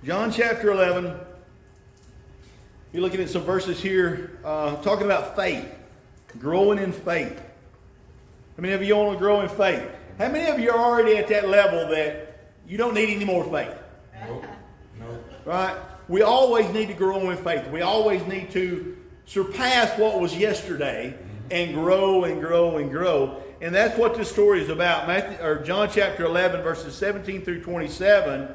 John chapter 11. You're looking at some verses here talking about faith, growing in faith. How many of you want to grow in faith? How many of you are already at that level that you don't need any more faith? Nope. Nope. Right? We always need to grow in faith. We always need to surpass what was yesterday and grow and grow and grow. And that's what this story is about. John chapter 11, verses 17 through 27.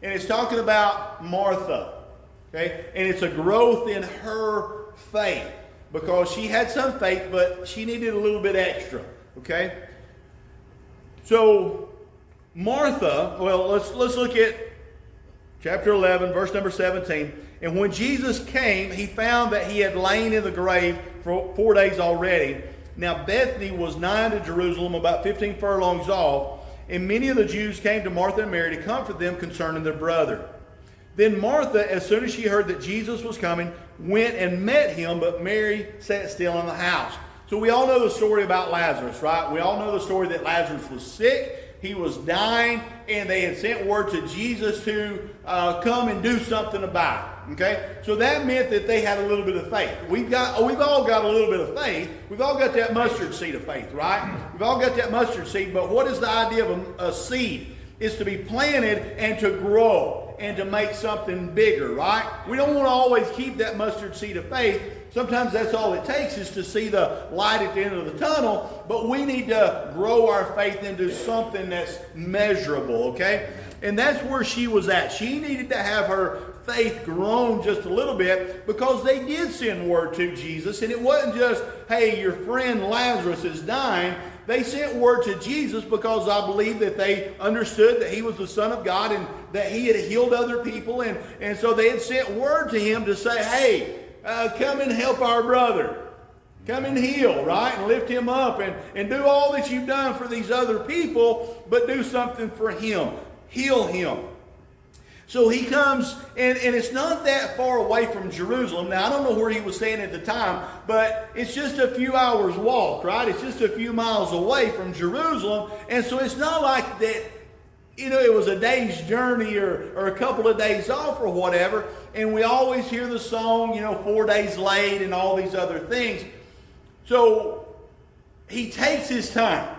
And it's talking about Martha. Okay? And it's a growth in her faith. Because she had some faith, but she needed a little bit extra. Okay? So, Martha, well, let's look at chapter 11, verse number 17. And when Jesus came, he found that he had lain in the grave for 4 days already. Now Bethany was nigh to Jerusalem, about 15 furlongs off. And many of the Jews came to Martha and Mary to comfort them concerning their brother. Then Martha, as soon as she heard that Jesus was coming, went and met him, but Mary sat still in the house. So we all know the story about Lazarus, right? We all know the story that Lazarus was sick. He was dying, and they had sent word to Jesus to come and do something about it. Okay? So that meant that they had a little bit of faith. We've all got a little bit of faith. We've all got that mustard seed of faith, right? We've all got that mustard seed, but what is the idea of a seed? It's to be planted and to grow and to make something bigger, right? We don't want to always keep that mustard seed of faith. Sometimes that's all it takes is to see the light at the end of the tunnel, but we need to grow our faith into something that's measurable, okay? And that's where she was at. She needed to have her faith grown just a little bit because they did send word to Jesus, and it wasn't just, hey, your friend Lazarus is dying. They sent word to Jesus because I believe that they understood that he was the Son of God and that he had healed other people, and so they had sent word to him to say, hey, come and help our brother. Come and heal, right? And lift him up and do all that you've done for these other people, but do something for him. Heal him. So he comes, and it's not that far away from Jerusalem. Now, I don't know where he was staying at the time, but it's just a few hours walk, right? It's just a few miles away from Jerusalem. And so it's not like that, it was a day's journey or a couple of days off or whatever. And we always hear the song, 4 days late and all these other things. So he takes his time.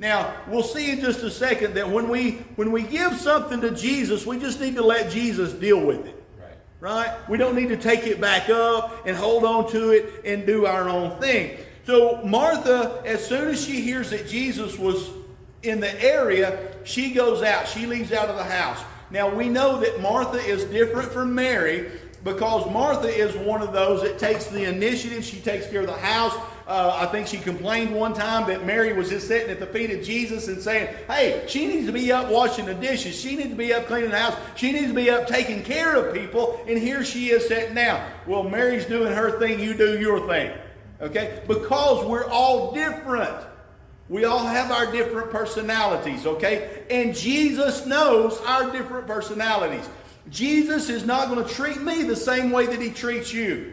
Now, we'll see in just a second that when we give something to Jesus, we just need to let Jesus deal with it. Right? We don't need to take it back up and hold on to it and do our own thing. So Martha, as soon as she hears that Jesus was in the area, she goes out. She leaves out of the house. Now, we know that Martha is different from Mary because Martha is one of those that takes the initiative. She takes care of the house. I think she complained one time that Mary was just sitting at the feet of Jesus and saying, hey, she needs to be up washing the dishes. She needs to be up cleaning the house. She needs to be up taking care of people. And here she is sitting down. Well, Mary's doing her thing. You do your thing. Okay? Because we're all different. We all have our different personalities. Okay? And Jesus knows our different personalities. Jesus is not going to treat me the same way that he treats you.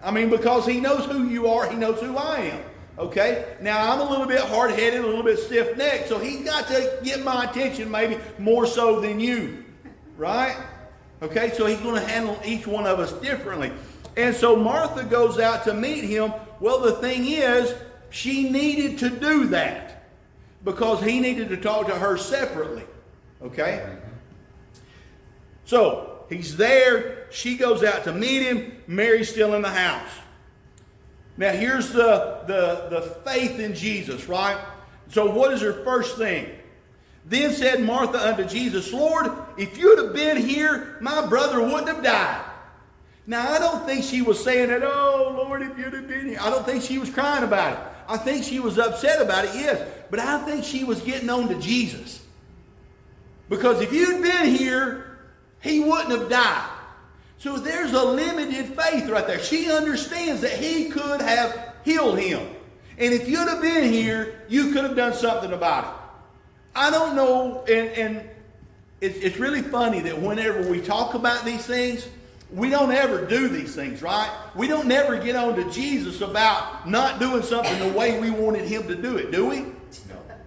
Because he knows who you are. He knows who I am. Okay? Now, I'm a little bit hard-headed, a little bit stiff-necked, so he's got to get my attention maybe more so than you. Right? Okay? So he's going to handle each one of us differently. And so Martha goes out to meet him. Well, the thing is, she needed to do that because he needed to talk to her separately. Okay? So, he's there. She goes out to meet him. Mary's still in the house. Now, here's the faith in Jesus, right? So, what is her first thing? Then said Martha unto Jesus, Lord, if you'd have been here, my brother wouldn't have died. Now, I don't think she was saying that, oh, Lord, if you'd have been here. I don't think she was crying about it. I think she was upset about it, yes. But I think she was getting on to Jesus. Because if you'd been here, he wouldn't have died. So there's a limited faith right there. She understands that he could have healed him. And if you'd have been here, you could have done something about it. I don't know, and it's really funny that whenever we talk about these things, we don't ever do these things, right? We don't never get on to Jesus about not doing something the way we wanted him to do it, do we?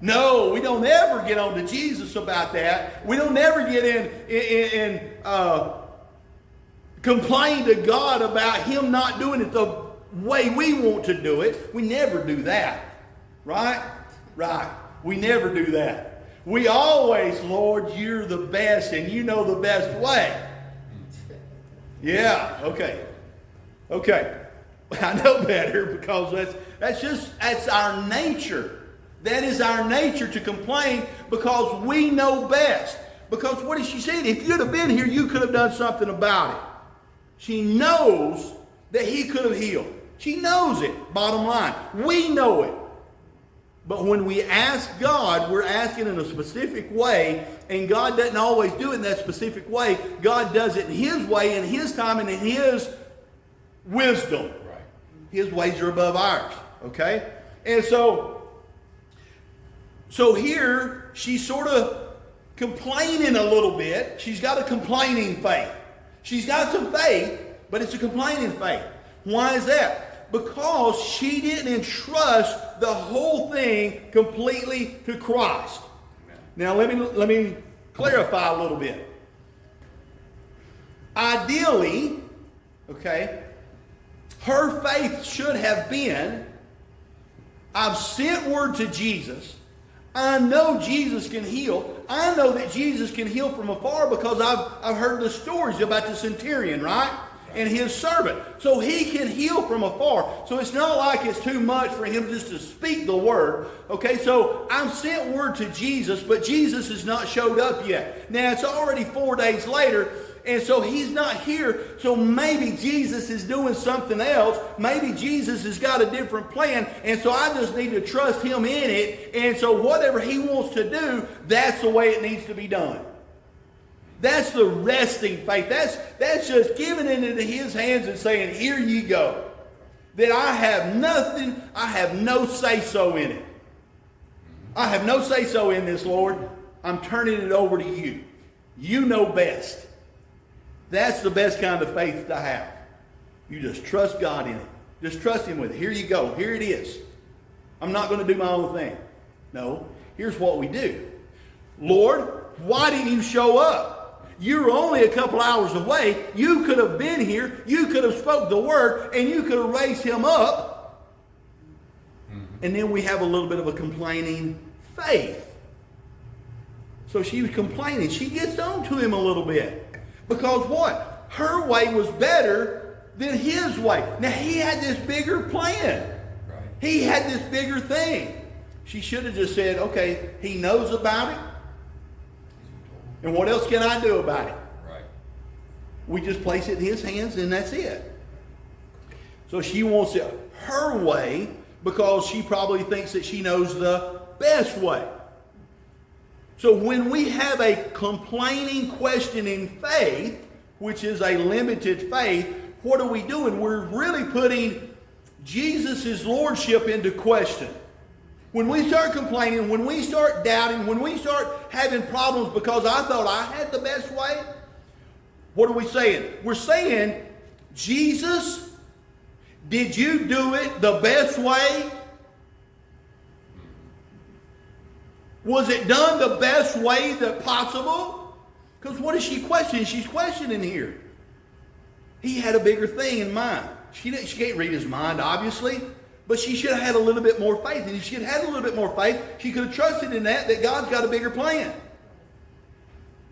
No, we don't ever get on to Jesus about that. We don't ever get in complain to God about him not doing it the way we want to do it. We never do that. Right? Right. We never do that. We always, Lord, you're the best and you know the best way. Yeah, okay. Okay. I know better because that's our nature. That is our nature to complain because we know best. Because what is she saying? If you'd have been here, you could have done something about it. She knows that he could have healed. She knows it, bottom line. We know it. But when we ask God, we're asking in a specific way, and God doesn't always do it in that specific way. God does it in his way, in his time, and in his wisdom. Right. His ways are above ours. Okay? And so here, she's sort of complaining a little bit. She's got a complaining faith. She's got some faith, but it's a complaining faith. Why is that? Because she didn't entrust the whole thing completely to Christ. Now let me clarify a little bit. Ideally, okay, her faith should have been, I've sent word to Jesus. I know Jesus can heal. I know that Jesus can heal from afar because I've heard the stories about the centurion, right? And his servant. So he can heal from afar. So it's not like it's too much for him just to speak the word. Okay, so I've sent word to Jesus, but Jesus has not showed up yet. Now it's already 4 days later, and so he's not here. So maybe Jesus is doing something else. Maybe Jesus has got a different plan. And so I just need to trust him in it. And so whatever he wants to do, that's the way it needs to be done. That's the resting faith. That's just giving it into his hands and saying, here you go. That I have nothing, I have no say-so in it. I have no say-so in this, Lord. I'm turning it over to you. You know best. That's the best kind of faith to have. You just trust God in it. Just trust him with it. Here you go. Here it is. I'm not going to do my own thing. No. Here's what we do. Lord, why didn't you show up? You're only a couple hours away. You could have been here. You could have spoke the word, and you could have raised him up. Mm-hmm. And then we have a little bit of a complaining faith. So she was complaining. She gets on to him a little bit. Because what? Her way was better than his way. Now, he had this bigger plan. Right. He had this bigger thing. She should have just said, okay, he knows about it. And what else can I do about it? Right. We just place it in his hands and that's it. So she wants it her way because she probably thinks that she knows the best way. So when we have a complaining, questioning faith, which is a limited faith, what are we doing? We're really putting Jesus' lordship into question. When we start complaining, when we start doubting, when we start having problems because I thought I had the best way, what are we saying? We're saying, Jesus, did you do it the best way? Was it done the best way that possible? Because what is she questioning? She's questioning here. He had a bigger thing in mind. She can't read his mind, obviously. But she should have had a little bit more faith. And if she had had a little bit more faith, she could have trusted in that God's got a bigger plan.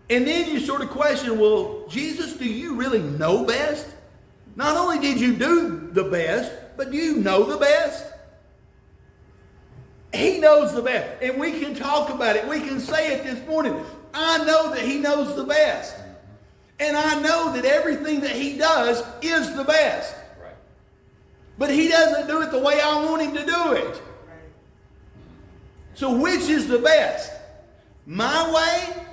And then you sort of question, well, Jesus, do you really know best? Not only did you do the best, but do you know the best? He knows the best. And we can talk about it. We can say it this morning. I know that he knows the best. And I know that everything that he does is the best. But he doesn't do it the way I want him to do it. So which is the best? My way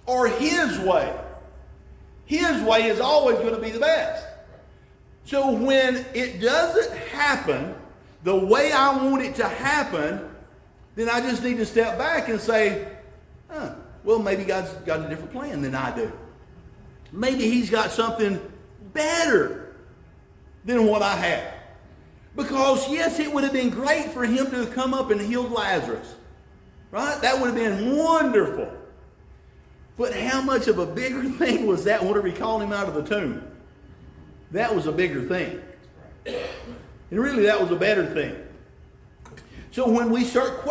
or his way? His way is always going to be the best. So when it doesn't happen the way I want it to happen, then I just need to step back and say, well, maybe God's got a different plan than I do. Maybe he's got something better than what I have. Because, yes, it would have been great for him to have come up and healed Lazarus. Right? That would have been wonderful. But how much of a bigger thing was that whenever he called him out of the tomb? That was a bigger thing. And really, that was a better thing. So when we start